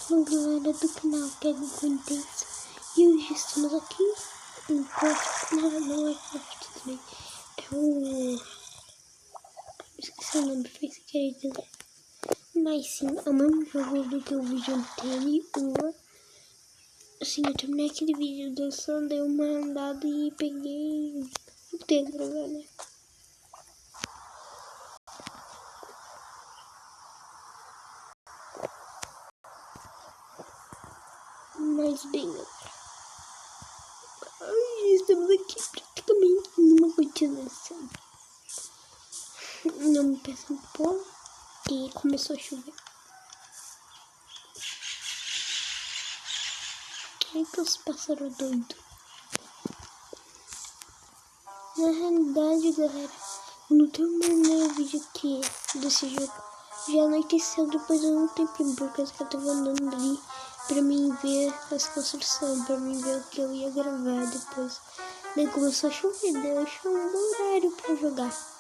Fala galera do canal Kevin Contents, e hoje estamos aqui em Craft, não é Craft também, é o... esqueci o nome, foi sem querer, né? Mas sim, é o mesmo jogo do que o vídeo anterior. Assim, eu terminei aquele vídeo dançando, dei uma andada e peguei o dedo, né? Mas bem, estamos aqui praticamente numa continuação. Não me peço um pouco e começou a chover. Ai, que os pássaros doidos. Na realidade, galera, eu não terminei o vídeo aqui desse jogo. Já anoiteceu, depois eu não tenho tempo, porque eu tava andando ali pra mim ver as construções, pra mim ver o que eu ia gravar depois. Daí começou a chover, daí eu achei um horário pra jogar.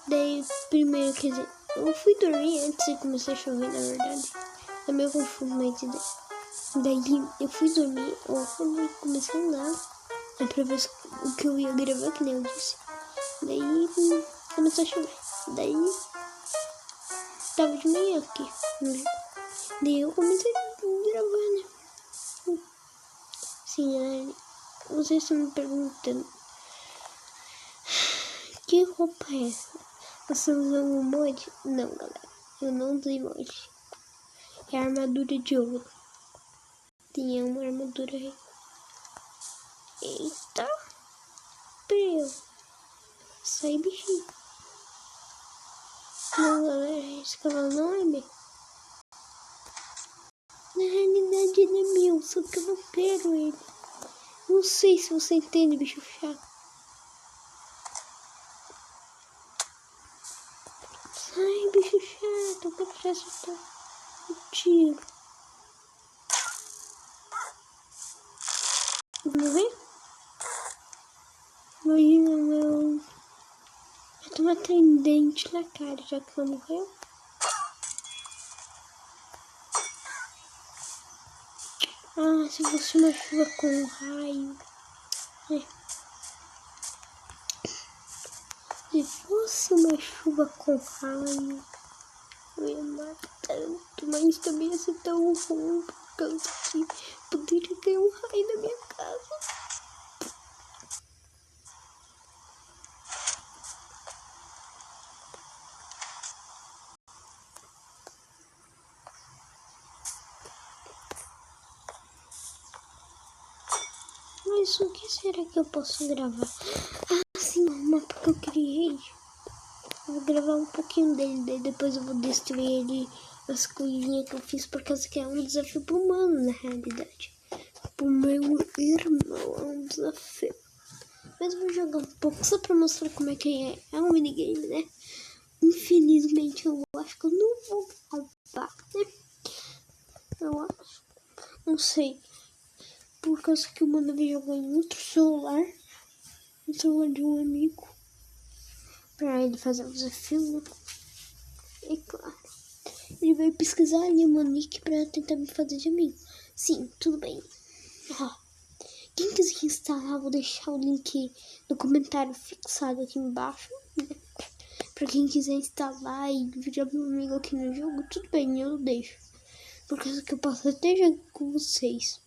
Daí, primeiro, quer dizer, eu fui dormir antes de começar a chover, na verdade. É meio confuso, mas daí eu fui dormir, eu comecei a andar. É pra ver o que eu ia gravar, que nem eu disse. Daí começou a chover. Daí tava de manhã aqui, né? Daí eu comecei a gravar, né? Sim, vocês estão me perguntando: que roupa é essa? Você usou um emoji? Não, galera, eu não usei emoji. É a armadura de ouro. Tinha uma armadura aí. Eita! Meu! Sai, bichinho. Não, galera, esse cavalo não é meu. Na realidade ele é meu, só que eu não quero ele. Não sei se você entende, bicho chato. Sai, bicho chato, eu quero te acertar o tiro. Vamos ver? Imagina, meu. Eu tô matando dente na cara, já que ela morreu. Ah, se fosse uma chuva com raio. Se fosse uma chuva com raio, eu ia matar tanto, mas também ia ser tão ruim, por causa que poderia ter um raio na minha casa. Mas o que será que eu posso gravar? Ah, sim, o mapa que eu criei. Eu vou gravar um pouquinho dele, daí depois eu vou destruir ele, as coisinhas que eu fiz, por causa que é um desafio pro humano, na realidade. Pro meu irmão, é um desafio. Mas eu vou jogar um pouco só pra mostrar como é que é. É um minigame, né? Infelizmente eu acho que eu não vou gravar, né? Eu acho. Não sei. Por causa que o mano vai jogar em outro celular. No celular de um amigo. Pra ele fazer o desafio, né? É claro. Ele vai pesquisar ali o meu nick pra tentar me fazer de amigo. Sim, tudo bem. Quem quiser instalar, vou deixar o link no comentário fixado aqui embaixo, né? Pra quem quiser instalar e virar meu amigo aqui no jogo, tudo bem, eu deixo. Por causa que eu posso até jogar com vocês.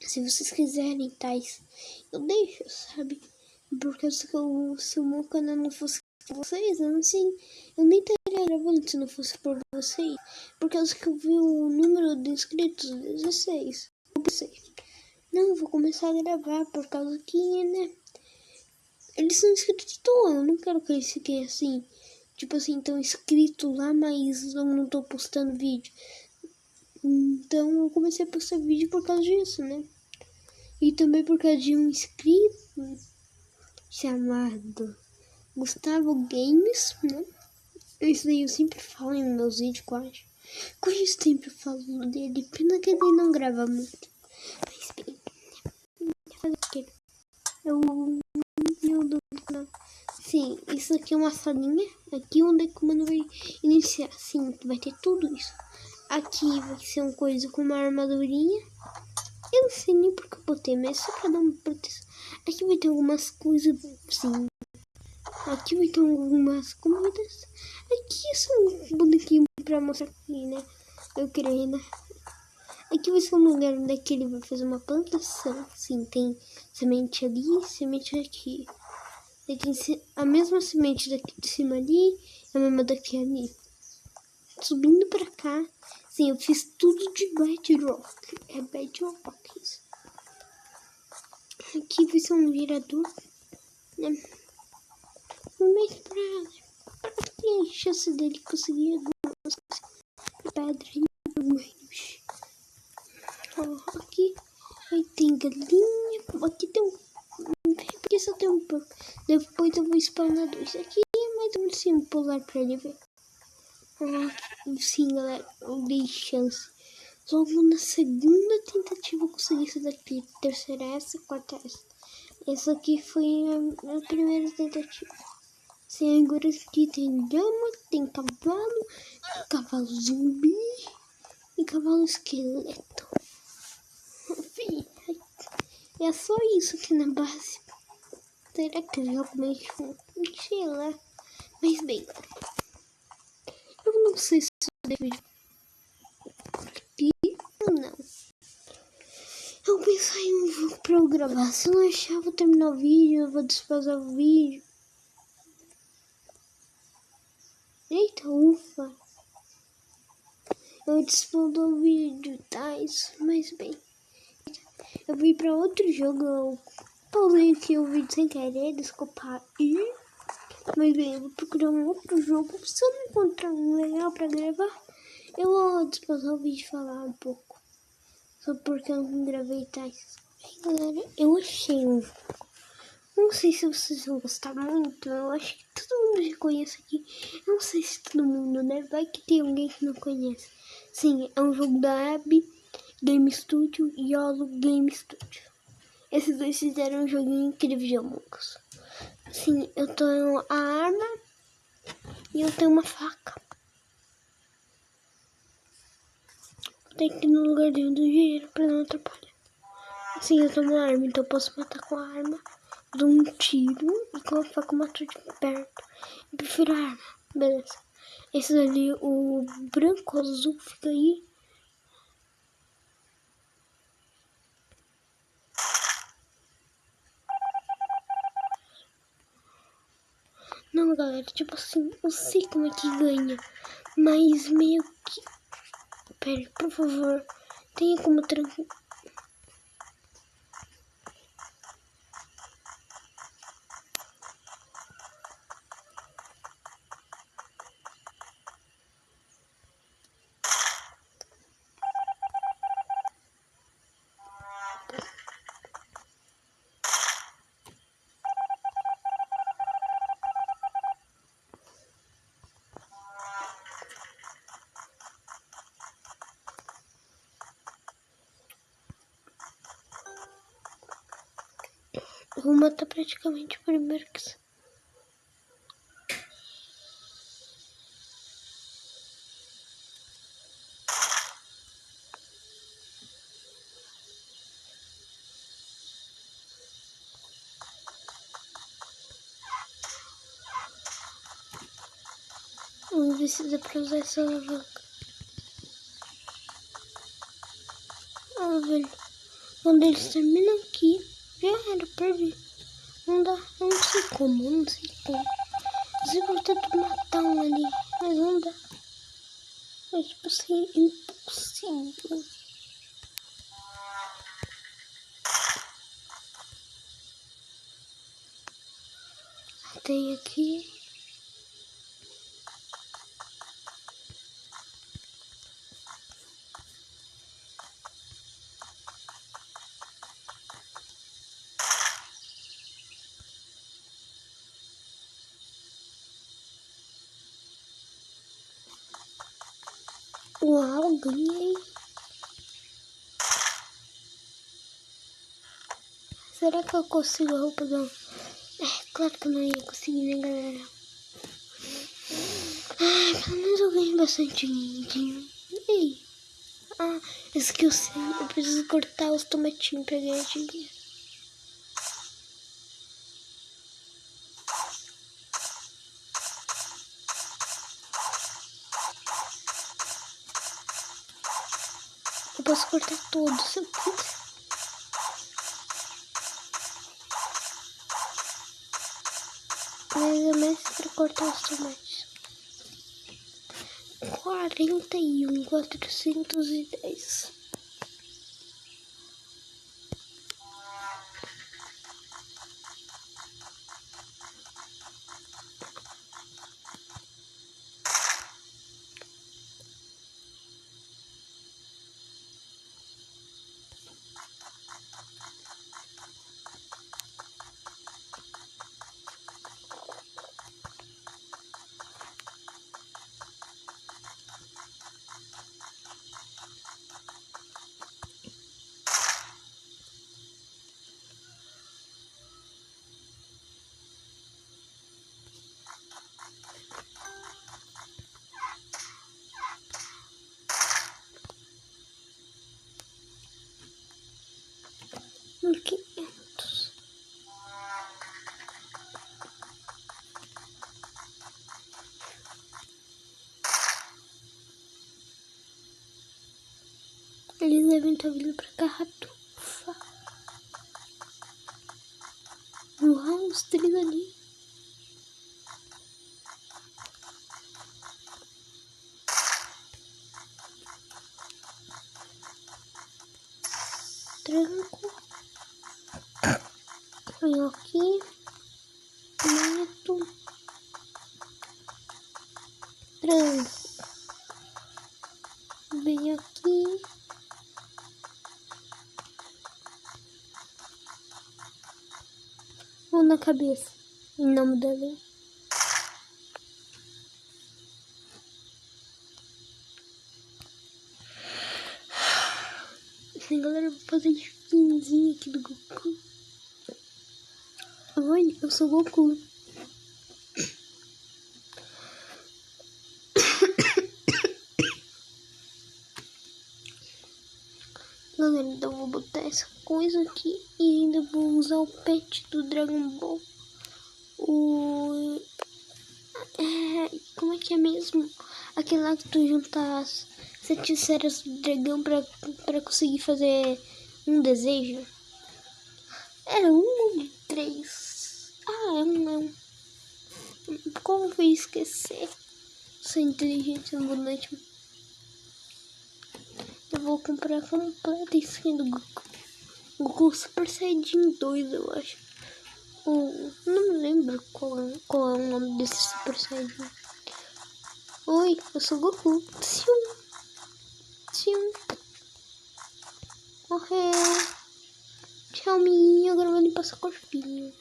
Se vocês quiserem, tais, eu deixo, sabe? Por causa que se o meu canal não fosse por vocês, eu nem estaria gravando se não fosse por vocês. Por causa que eu vi o número de inscritos, 16. Eu pensei, não, eu vou começar a gravar por causa que, né? Eles são inscritos de toa, eu não quero que eles fiquem assim. Tipo assim, estão inscritos lá, mas eu não tô postando vídeo. Então eu comecei a postar vídeo por causa disso, né? E também por causa de um inscrito chamado Gustavo Games, né? Isso daí eu sempre falo em meus vídeos, quase. Eu sempre falo dele, pena que ele não grava muito. Mas bem, fazer o quê? Eu do canal. Sim, isso aqui é uma salinha. Aqui onde é que o mano vai iniciar. Sim, vai ter tudo isso. aqui vai ser uma coisa com uma armadurinha. Eu não sei nem porque eu botei, mas só pra dar uma proteção. Aqui vai ter algumas coisas, sim. Aqui vai ter algumas comidas. Aqui é só um bonequinho pra mostrar aqui, né? Eu criei, né? Aqui vai ser um lugar onde ele vai fazer uma plantação. Sim, tem semente ali, semente aqui. Aí tem a mesma semente daqui de cima ali, a mesma daqui ali. Subindo pra cá. Sim, eu fiz tudo de bedrock. É bedrock isso. Aqui vai ser um mirador, né? Mas pra ter chance dele conseguir algumas pedras. Aqui aí tem galinha. Aqui tem um. Porque só tem um porco. Depois eu vou spawnar dois. Aqui é mais um ursinho polar pra ele ver. Sim, galera, eu dei chance. Só vou na segunda tentativa conseguir isso daqui. Terceira essa, quarta essa. Essa aqui foi a primeira tentativa. Sim, agora aqui tem lama, tem cavalo zumbi e cavalo esqueleto. Enfim, é só isso aqui na base. Será que eu jogo mais junto? Sei lá. Mas bem, eu não sei se eu devo aqui ou não. Eu pensei em um jogo pra eu gravar. Se eu não achar, eu vou terminar o vídeo, eu vou despausar o vídeo. Eita, ufa. Eu despausei o vídeo, tá? Isso, mas bem. Eu vim pra outro jogo, eu pausei aqui o vídeo sem querer, desculpa aí. Mas bem, eu vou procurar um outro jogo. Se eu não encontrar um legal pra gravar, eu vou despausar o vídeo e falar um pouco. Só porque eu não gravei tais. Aí, galera, eu achei um jogo. Não sei se vocês vão gostar muito. Eu acho que todo mundo já conhece aqui. Eu não sei se todo mundo, né? Vai que tem alguém que não conhece. Sim, é um jogo da Abby Game Studio e YOLO Game Studio. Esses dois fizeram um joguinho incrível de Among Us. Sim, eu tenho a arma e eu tenho uma faca. Vou ter que ir no lugarzinho do dinheiro pra não atrapalhar. Sim, eu tenho uma arma, então eu posso matar com a arma. Dou um tiro e com a faca mato de perto. Eu prefiro a arma, beleza. Esse ali, o branco azul, fica aí. Não, galera, tipo assim, eu sei como é que ganha, mas meio que... Pera, por favor, tenha como tranquilo. Eu vou matar praticamente o primeiro que... Vamos ver se dá pra usar essa alavanca. Ah, velho. Quando eles terminam aqui, já era, perdi. Não dá, eu não sei como, eu não sei como. Eu vou tentar matar um ali, mas não dá. É tipo assim, impossível. Tem aqui. Uau, ganhei. Será que eu consigo a roupa do... Claro que eu não ia conseguir, né, galera? Pelo menos eu ganhei bastante dinheiro. Ei. Ah, esse que eu sei. Eu preciso cortar os tomatinhos pra ganhar dinheiro. Eu posso cortar todos se eu quiser. Mas é mais pra cortar os tomates. 41.410. Aqui. Eles devem estar vindo pra Carratufa. Uau, os três ali. Tranco. Venho aqui. Mato. Tranco. Venho aqui. Vou na cabeça. Em nome da lei. Assim, galera, eu vou fazer skinzinho aqui do Goku. Oi, eu sou o Goku. Galera, então eu vou botar essa coisa aqui e ainda vou usar o pet do Dragon Ball. Como é que é mesmo? Aquele lá que tu junta as 7 esferas do dragão pra conseguir fazer um desejo. Era um ou 3? Ah, é um. Como eu ia esquecer? Sou inteligente ambulante. Eu vou comprar a completa skin do Goku. Goku Super Saiyajin 2, eu acho. Não me lembro qual é o nome desse Super Saiyajin. Oi, eu sou o Goku. Tchum. Tchum. Morreu. Tchau, minha. Agora eu vou limpar seu corpinho.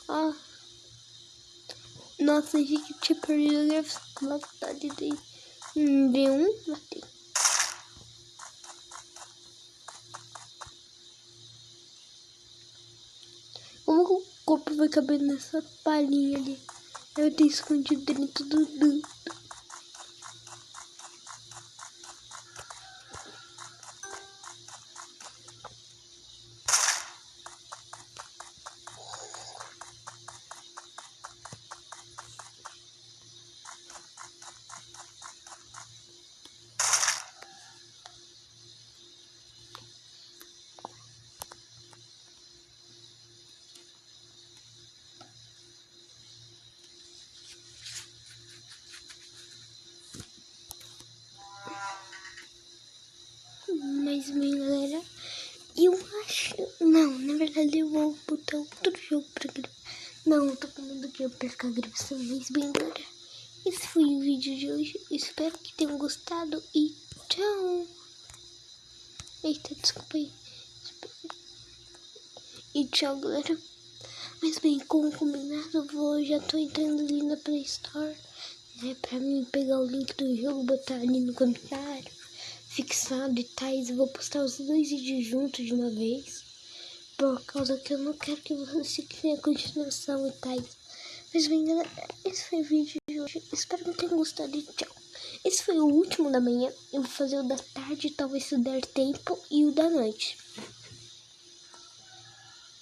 Ah. Nossa, achei que tinha perdido a gravidade dele. V1, matei. Como que o corpo vai caber nessa palhinha ali? Eu tenho escondido dentro do... Mas bem, galera, eu acho... Não, na verdade eu vou botar outro jogo pra gravar. Não, eu tô com medo que eu perca a gravação. Mas bem, galera, esse foi o vídeo de hoje. Espero que tenham gostado e tchau. Eita, desculpa aí. E tchau, galera. Mas bem, como combinado, já tô entrando ali na Play Store, né, pra mim pegar o link do jogo, botar ali no comentário, fixado e tais. Eu vou postar os 2 vídeos juntos de uma vez, por causa que eu não quero que vocês fiquem a continuação e tais. Mas bem, galera, esse foi o vídeo de hoje. Espero que tenham gostado e tchau. Esse foi o último da manhã. Eu vou fazer o da tarde, talvez se der tempo, e o da noite.